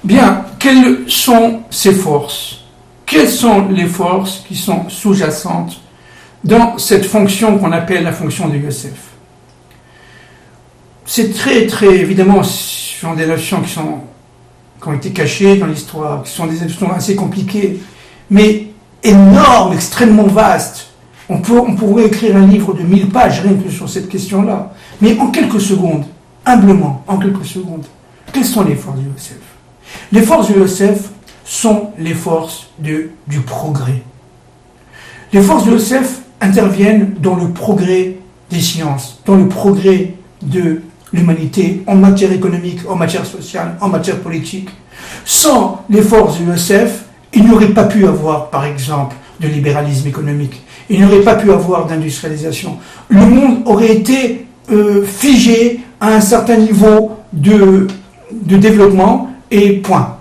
Bien, quelles sont ces forces? Quelles sont les forces qui sont sous-jacentes dans cette fonction qu'on appelle la fonction de Yosef? C'est très évidemment, ce sont des notions qui ont été cachées dans l'histoire, qui sont des notions assez compliquées, mais énormes, extrêmement vastes. On pourrait écrire un livre de 1000 pages rien que sur cette question-là. Mais en quelques secondes, humblement, en quelques secondes, quelles sont les forces de Yosef? Les forces de Yosef sont les forces du progrès. Les forces de Yosef interviennent dans le progrès des sciences, dans le progrès de l'humanité en matière économique, en matière sociale, en matière politique. Sans les forces de Yosef, il n'y aurait pas pu avoir, par exemple, de libéralisme économique. Il n'y aurait pas pu avoir d'industrialisation. Le monde aurait été figé à un certain niveau de développement et point.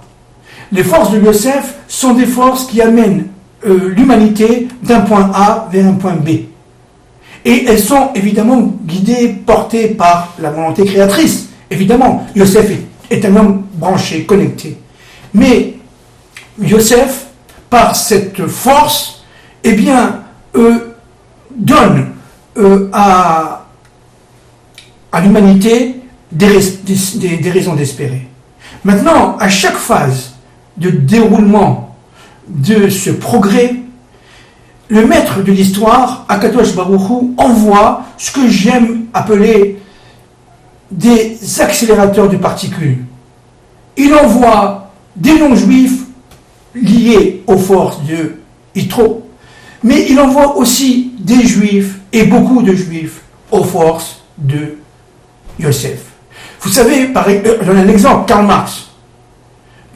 Les forces de Yosef sont des forces qui amènent l'humanité d'un point A vers un point B. Et elles sont évidemment guidées, portées par la volonté créatrice. Évidemment, Yosef est un homme branché, connecté. Mais Yosef, par cette force, eh bien, donne à l'humanité des raisons d'espérer. Maintenant, à chaque phase de déroulement de ce progrès, le maître de l'histoire, Akadosh Baruch Hu, envoie ce que j'aime appeler des accélérateurs de particules. Il envoie des non-juifs liés aux forces de Yitro, mais il envoie aussi des juifs et beaucoup de juifs aux forces de Yosef. Vous savez, je donne un exemple, Karl Marx.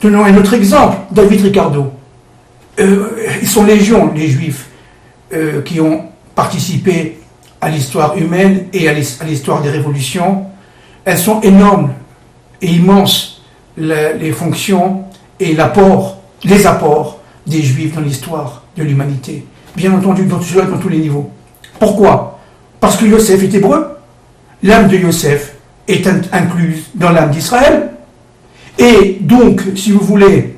Donnons un autre exemple, David Ricardo. Ils sont légions, les juifs, qui ont participé à l'histoire humaine et à l'histoire des révolutions. Elles sont énormes et immenses, les fonctions et les apports des juifs dans l'histoire de l'humanité. Bien entendu, dans tous les niveaux. Pourquoi? Parce que Yosef est hébreu. L'âme de Yosef est incluse dans l'âme d'Israël. Et donc, si vous voulez,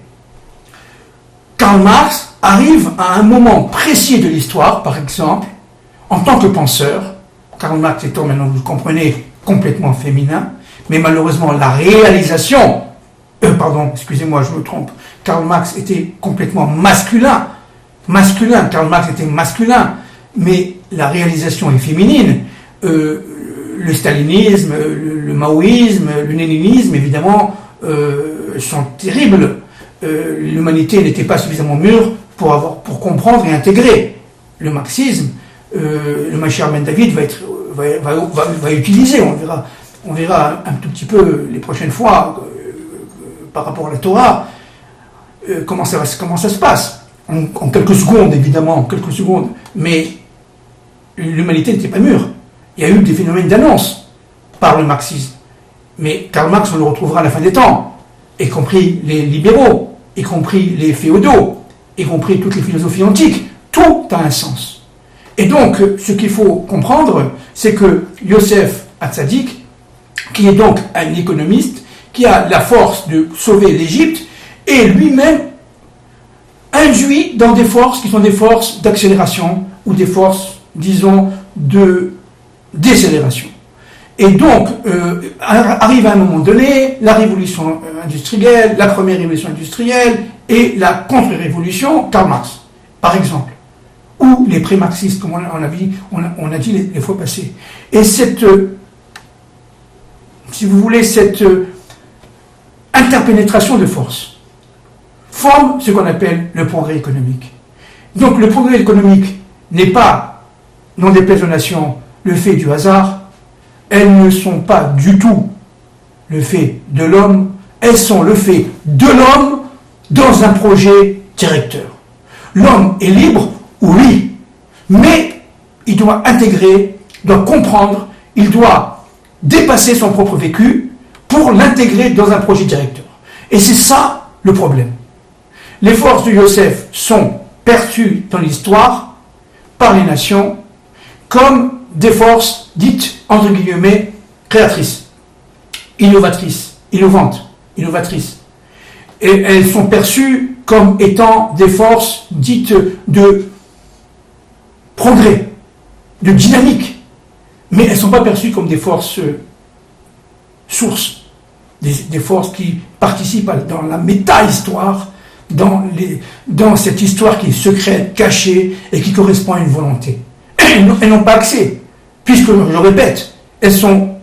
Karl Marx arrive à un moment précis de l'histoire, par exemple, en tant que penseur. Karl Marx étant, maintenant vous le comprenez, complètement féminin, mais malheureusement la réalisation, excusez-moi, je me trompe, Karl Marx était complètement masculin, Karl Marx était masculin, mais la réalisation est féminine. Le stalinisme, le maoïsme, le léninisme, évidemment, sont terribles. L'humanité n'était pas suffisamment mûre pour comprendre et intégrer le marxisme. Le Mashiach Ben David va utiliser, on verra un tout petit peu les prochaines fois par rapport à la Torah comment ça se passe. En quelques secondes, évidemment, mais l'humanité n'était pas mûre. Il y a eu des phénomènes d'annonce par le marxisme. Mais Karl Marx, on le retrouvera à la fin des temps, y compris les libéraux, y compris les féodaux, y compris toutes les philosophies antiques. Tout a un sens. Et donc, ce qu'il faut comprendre, c'est que Yosef Hatzadik, qui est donc un économiste, qui a la force de sauver l'Égypte, est lui-même induit dans des forces qui sont des forces d'accélération ou des forces, disons, de décélération. Et donc, arrive à un moment donné, la révolution industrielle, la première révolution industrielle et la contre-révolution, Karl Marx, par exemple, ou les pré-marxistes, comme on a dit les fois passées. Et cette, si vous voulez, cette interpénétration de force forme ce qu'on appelle le progrès économique. Donc le progrès économique n'est pas, non déplaise aux nations, le fait du hasard. Elles ne sont pas du tout le fait de l'homme, elles sont le fait de l'homme dans un projet directeur. L'homme est libre, oui, mais il doit intégrer, doit comprendre, il doit dépasser son propre vécu pour l'intégrer dans un projet directeur. Et c'est ça le problème. Les forces de Yosef sont perçues dans l'histoire par les nations comme des forces dites, entre guillemets, créatrices, innovantes, Et elles sont perçues comme étant des forces dites de progrès, de dynamique. Mais elles ne sont pas perçues comme des forces sources, des forces qui participent dans la méta-histoire, dans cette histoire qui est secrète, cachée et qui correspond à une volonté. Elles n'ont pas accès, puisque, je répète, elles sont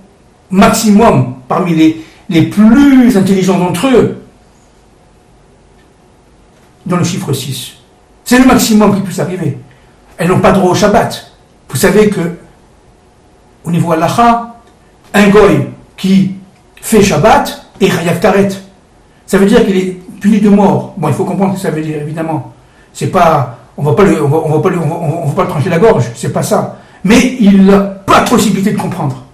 maximum parmi les plus intelligents d'entre eux dans le chiffre 6. C'est le maximum qui puisse arriver. Elles n'ont pas droit au Shabbat. Vous savez que, au niveau halakha, un goy qui fait Shabbat est Chayav Karet. Ça veut dire qu'il est puni de mort. Bon, il faut comprendre ce que ça veut dire, évidemment. C'est pas, on va pas le trancher la gorge, c'est pas ça. Mais il n'a pas de possibilité de comprendre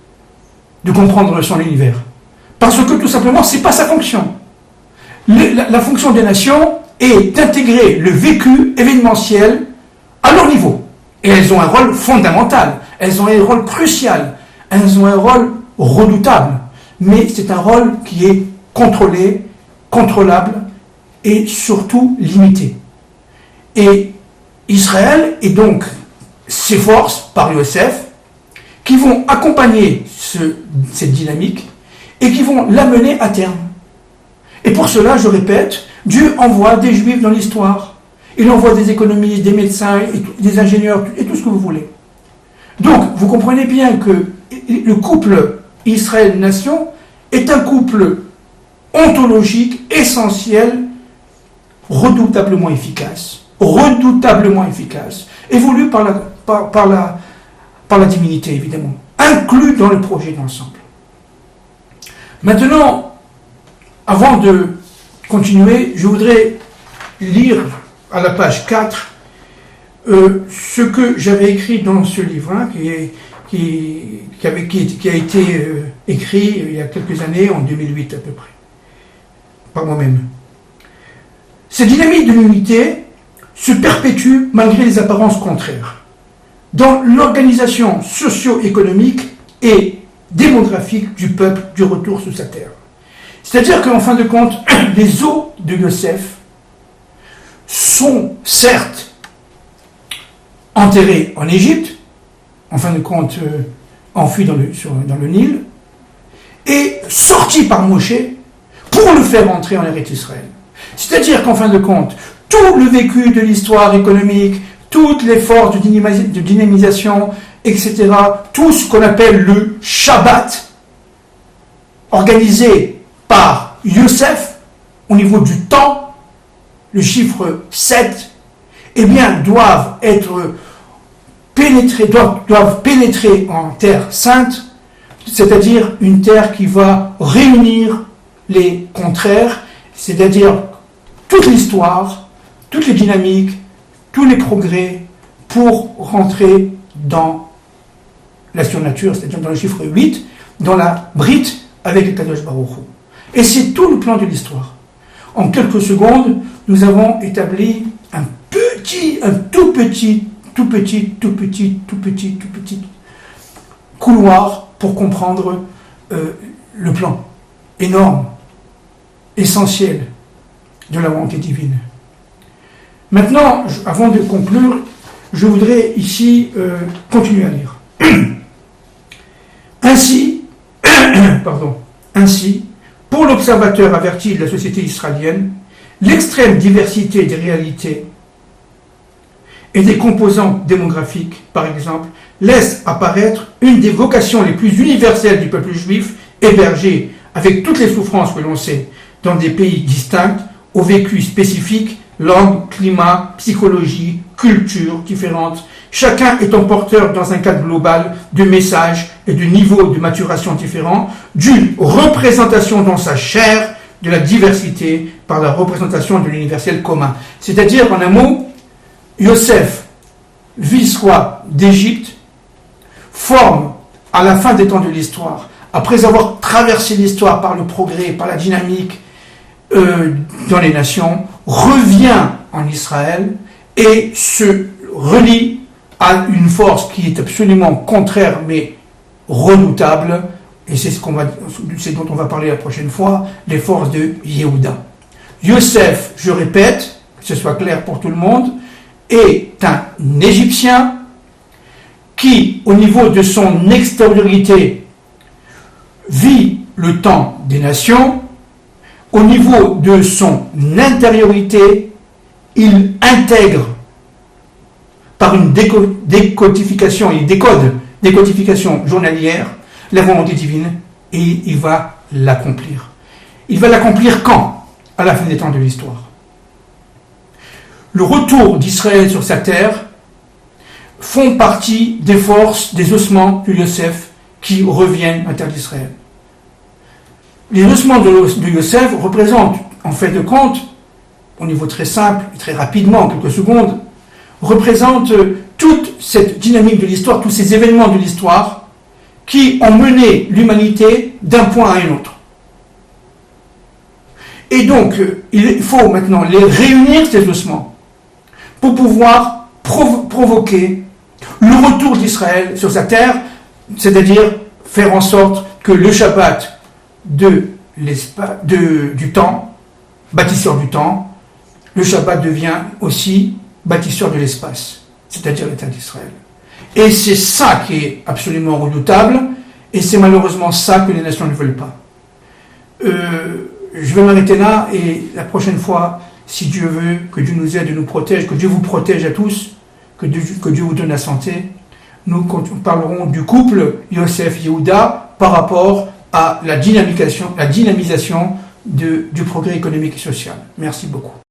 son univers. Parce que, tout simplement, c'est pas sa fonction. La fonction des nations est d'intégrer le vécu événementiel à leur niveau. Et elles ont un rôle fondamental, elles ont un rôle crucial, elles ont un rôle redoutable. Mais c'est un rôle qui est contrôlé, contrôlable et surtout limité. Et Israël et donc ses forces, par Yosef, qui vont accompagner cette dynamique et qui vont l'amener à terme. Et pour cela, je répète, Dieu envoie des juifs dans l'histoire. Il envoie des économistes, des médecins, des ingénieurs, et tout ce que vous voulez. Donc, vous comprenez bien que le couple Israël-Nation est un couple ontologique, essentiel, redoutablement efficace, évolue par la divinité, évidemment, inclus dans le projet d'ensemble. Maintenant, avant de continuer, je voudrais lire à la page 4 ce que j'avais écrit dans ce livre, qui a été écrit il y a quelques années, en 2008 à peu près, par moi-même. Cette dynamique de l'unité se perpétue malgré les apparences contraires dans l'organisation socio-économique et démographique du peuple du retour sous sa terre. C'est-à-dire qu'en fin de compte, les os de Yosef sont certes enterrés en Égypte, en fin de compte enfuis dans le Nil, et sortis par Moshe pour le faire entrer en Eretz Israël. C'est-à-dire qu'en fin de compte, tout le vécu de l'histoire économique, toutes les forces de dynamisation, etc., tout ce qu'on appelle le Shabbat, organisé par Yosef, au niveau du temps, le chiffre 7, eh bien, doivent pénétrer en terre sainte, c'est-à-dire une terre qui va réunir les contraires, c'est-à-dire toute l'histoire, toutes les dynamiques, tous les progrès pour rentrer dans la surnature, c'est-à-dire dans le chiffre 8, dans la brite avec le Kadosh Baruch Hu. Et c'est tout le plan de l'histoire. En quelques secondes, nous avons établi un tout petit couloir pour comprendre le plan énorme, essentiel de la volonté divine. Maintenant, avant de conclure, je voudrais ici continuer à lire. Ainsi, pour l'observateur averti de la société israélienne, l'extrême diversité des réalités et des composantes démographiques, par exemple, laisse apparaître une des vocations les plus universelles du peuple juif, hébergé, avec toutes les souffrances que l'on sait, dans des pays distincts, au vécu spécifique, langue, climat, psychologie, culture différentes, chacun étant porteur dans un cadre global de messages et de niveaux de maturation différents, d'une représentation dans sa chair de la diversité par la représentation de l'universel commun. C'est-à-dire, en un mot, Yosef, vice-roi d'Égypte, forme, à la fin des temps de l'histoire, après avoir traversé l'histoire par le progrès, par la dynamique dans les nations, revient en Israël et se relie à une force qui est absolument contraire mais redoutable, et c'est dont on va parler la prochaine fois, les forces de Yehuda. Yosef, je répète, que ce soit clair pour tout le monde, est un Égyptien qui, au niveau de son extériorité, vit le temps des nations. Au niveau de son intériorité, il intègre par une décodification, il décode décodification journalière la volonté divine et il va l'accomplir. Il va l'accomplir quand? À la fin des temps de l'histoire. Le retour d'Israël sur sa terre font partie des forces, des ossements de Yosef qui reviennent à la terre d'Israël. Les ossements de Yosef représentent, en fait de compte, au niveau très simple, et très rapidement, en quelques secondes, représentent toute cette dynamique de l'histoire, tous ces événements de l'histoire qui ont mené l'humanité d'un point à un autre. Et donc, il faut maintenant les réunir, ces ossements, pour pouvoir provoquer le retour d'Israël sur sa terre, c'est-à-dire faire en sorte que le Shabbat du temps, bâtisseur du temps, le Shabbat devient aussi bâtisseur de l'espace, c'est-à-dire l'État d'Israël. Et c'est ça qui est absolument redoutable, et c'est malheureusement ça que les nations ne veulent pas. Je vais m'arrêter là, et la prochaine fois, si Dieu veut, que Dieu nous aide et nous protège, que Dieu vous protège à tous, que Dieu vous donne la santé, nous parlerons du couple Yosef-Yehuda par rapport à la dynamisation du progrès économique et social. Merci beaucoup.